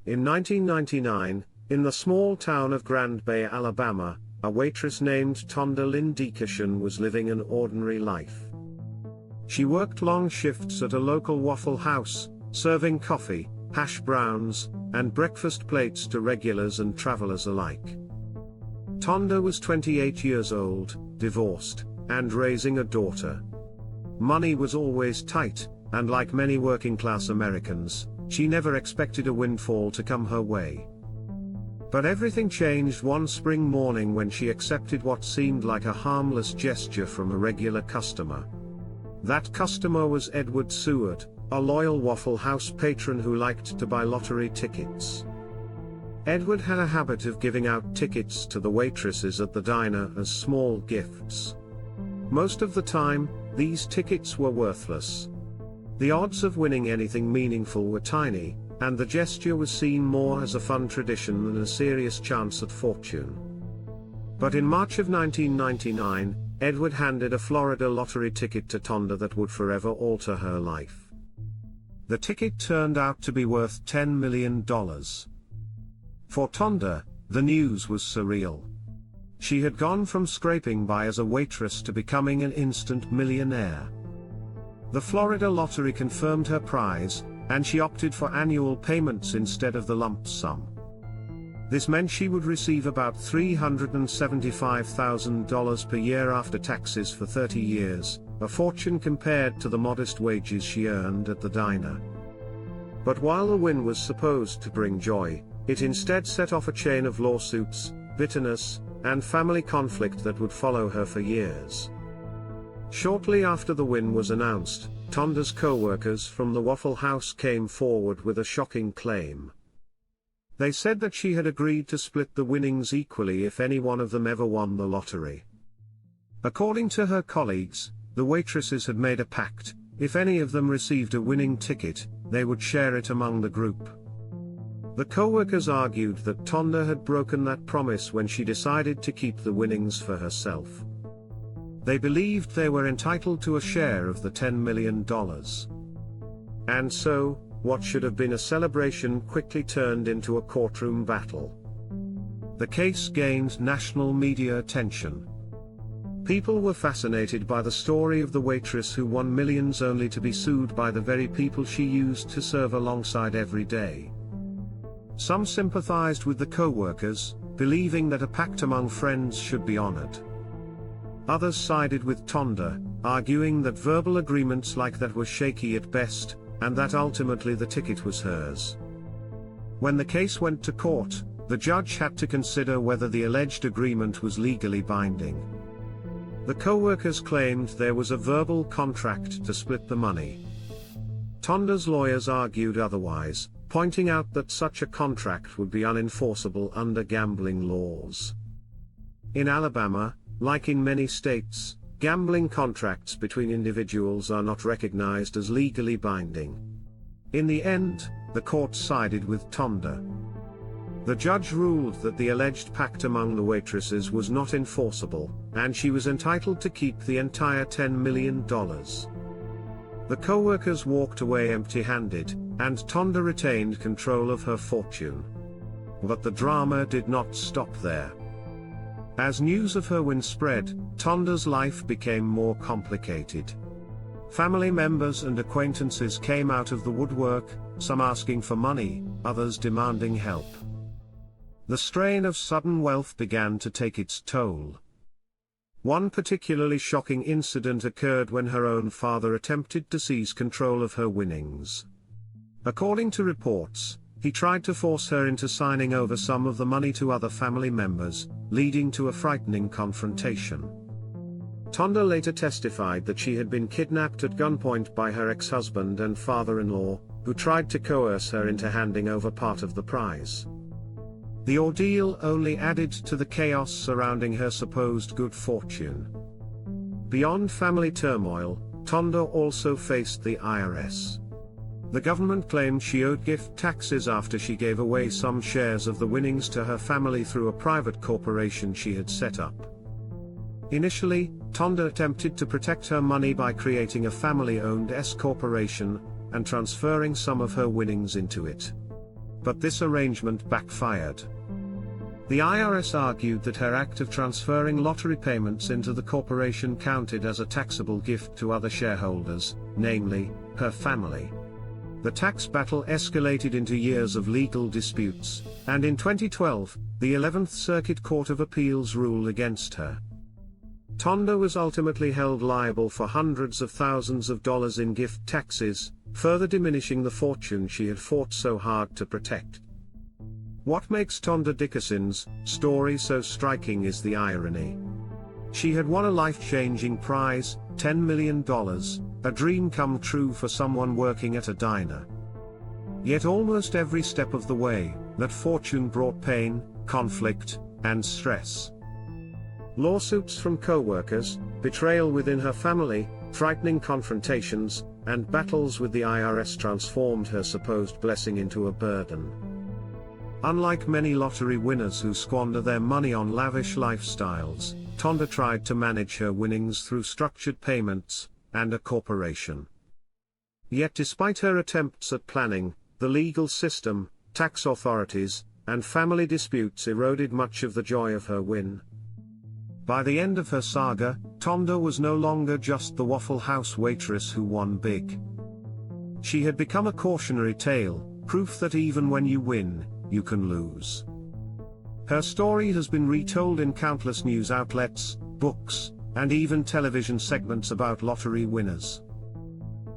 In 1999, in the small town of Grand Bay, Alabama, a waitress named Tonda Dickerson was living an ordinary life. She worked long shifts at a local Waffle House, serving coffee, hash browns, and breakfast plates to regulars and travelers alike. Tonda was 28 years old, divorced, and raising a daughter. Money was always tight, and like many working-class Americans, she never expected a windfall to come her way. But everything changed one spring morning when she accepted what seemed like a harmless gesture from a regular customer. That customer was Edward Seward, a loyal Waffle House patron who liked to buy lottery tickets. Edward had a habit of giving out tickets to the waitresses at the diner as small gifts. Most of the time, these tickets were worthless. The odds of winning anything meaningful were tiny, and the gesture was seen more as a fun tradition than a serious chance at fortune. But in March of 1999, Edward handed a Florida lottery ticket to Tonda that would forever alter her life. The ticket turned out to be worth $10 million. For Tonda, the news was surreal. She had gone from scraping by as a waitress to becoming an instant millionaire. The Florida lottery confirmed her prize, and she opted for annual payments instead of the lump sum. This meant she would receive about $375,000 per year after taxes for 30 years, a fortune compared to the modest wages she earned at the diner. But while the win was supposed to bring joy, it instead set off a chain of lawsuits, bitterness, and family conflict that would follow her for years. Shortly after the win was announced, Tonda's coworkers from the Waffle House came forward with a shocking claim. They said that she had agreed to split the winnings equally if any one of them ever won the lottery. According to her colleagues, the waitresses had made a pact: if any of them received a winning ticket, they would share it among the group. The coworkers argued that Tonda had broken that promise when she decided to keep the winnings for herself. They believed they were entitled to a share of the $10 million. And so, what should have been a celebration quickly turned into a courtroom battle. The case gained national media attention. People were fascinated by the story of the waitress who won millions only to be sued by the very people she used to serve alongside every day. Some sympathized with the co-workers, believing that a pact among friends should be honored. Others sided with Tonda, arguing that verbal agreements like that were shaky at best, and that ultimately the ticket was hers. When the case went to court, the judge had to consider whether the alleged agreement was legally binding. The co-workers claimed there was a verbal contract to split the money. Tonda's lawyers argued otherwise, pointing out that such a contract would be unenforceable under gambling laws. In Alabama, like in many states, gambling contracts between individuals are not recognized as legally binding. In the end, the court sided with Tonda. The judge ruled that the alleged pact among the waitresses was not enforceable, and she was entitled to keep the entire $10 million. The co-workers walked away empty-handed, and Tonda retained control of her fortune. But the drama did not stop there. As news of her win spread, Tonda's life became more complicated. Family members and acquaintances came out of the woodwork, some asking for money, others demanding help. The strain of sudden wealth began to take its toll. One particularly shocking incident occurred when her own father attempted to seize control of her winnings. According to reports, he tried to force her into signing over some of the money to other family members, leading to a frightening confrontation. Tonda later testified that she had been kidnapped at gunpoint by her ex-husband and father-in-law, who tried to coerce her into handing over part of the prize. The ordeal only added to the chaos surrounding her supposed good fortune. Beyond family turmoil, Tonda also faced the IRS. The government claimed she owed gift taxes after she gave away some shares of the winnings to her family through a private corporation she had set up. Initially, Tonda attempted to protect her money by creating a family-owned S corporation, and transferring some of her winnings into it. But this arrangement backfired. The IRS argued that her act of transferring lottery payments into the corporation counted as a taxable gift to other shareholders, namely, her family. The tax battle escalated into years of legal disputes, and in 2012, the 11th Circuit Court of Appeals ruled against her. Tonda was ultimately held liable for hundreds of thousands of dollars in gift taxes, further diminishing the fortune she had fought so hard to protect. What makes Tonda Dickerson's story so striking is the irony. She had won a life-changing prize, $10 million, a dream come true for someone working at a diner. Yet almost every step of the way, that fortune brought pain, conflict, and stress. Lawsuits from coworkers, betrayal within her family, frightening confrontations, and battles with the IRS transformed her supposed blessing into a burden. Unlike many lottery winners who squander their money on lavish lifestyles, Tonda tried to manage her winnings through structured payments and a corporation. Yet despite her attempts at planning, the legal system, tax authorities, and family disputes eroded much of the joy of her win. By the end of her saga, Tonda was no longer just the Waffle House waitress who won big. She had become a cautionary tale, proof that even when you win, you can lose. Her story has been retold in countless news outlets, books, and even television segments about lottery winners.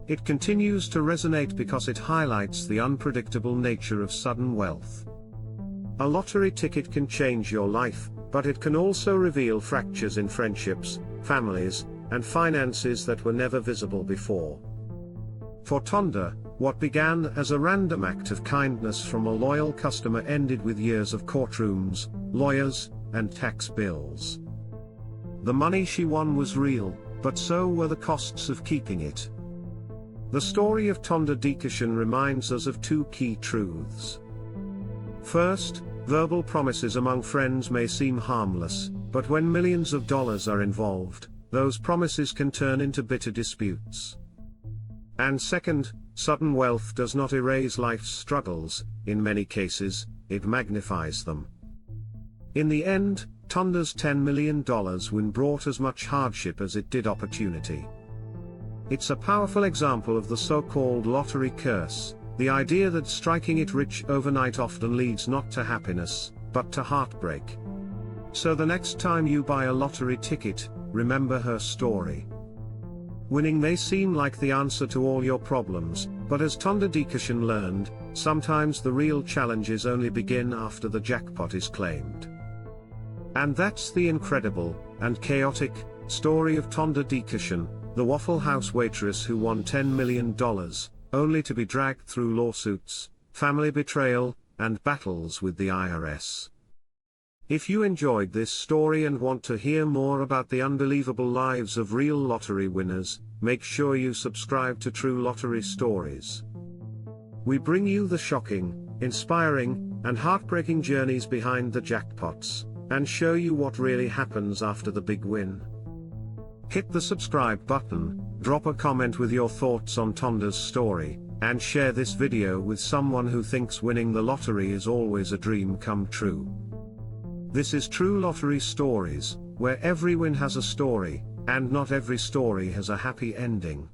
It continues to resonate because it highlights the unpredictable nature of sudden wealth. A lottery ticket can change your life, but it can also reveal fractures in friendships, families, and finances that were never visible before. For Tonda, what began as a random act of kindness from a loyal customer ended with years of courtrooms, lawyers, and tax bills. The money she won was real, but so were the costs of keeping it. The story of Tonda Dickerson reminds us of two key truths. First, verbal promises among friends may seem harmless, but when millions of dollars are involved, those promises can turn into bitter disputes. And second, sudden wealth does not erase life's struggles, in many cases, it magnifies them. In the end, Tonda's $10 million win brought as much hardship as it did opportunity. It's a powerful example of the so-called lottery curse, the idea that striking it rich overnight often leads not to happiness, but to heartbreak. So the next time you buy a lottery ticket, remember her story. Winning may seem like the answer to all your problems, but as Tonda Dickerson learned, sometimes the real challenges only begin after the jackpot is claimed. And that's the incredible, and chaotic, story of Tonda Dickerson, the Waffle House waitress who won $10 million, only to be dragged through lawsuits, family betrayal, and battles with the IRS. If you enjoyed this story and want to hear more about the unbelievable lives of real lottery winners, make sure you subscribe to True Lottery Stories. We bring you the shocking, inspiring, and heartbreaking journeys behind the jackpots, and show you what really happens after the big win. Hit the subscribe button, drop a comment with your thoughts on Tonda's story, and share this video with someone who thinks winning the lottery is always a dream come true. This is True Lottery Stories, where every win has a story, and not every story has a happy ending.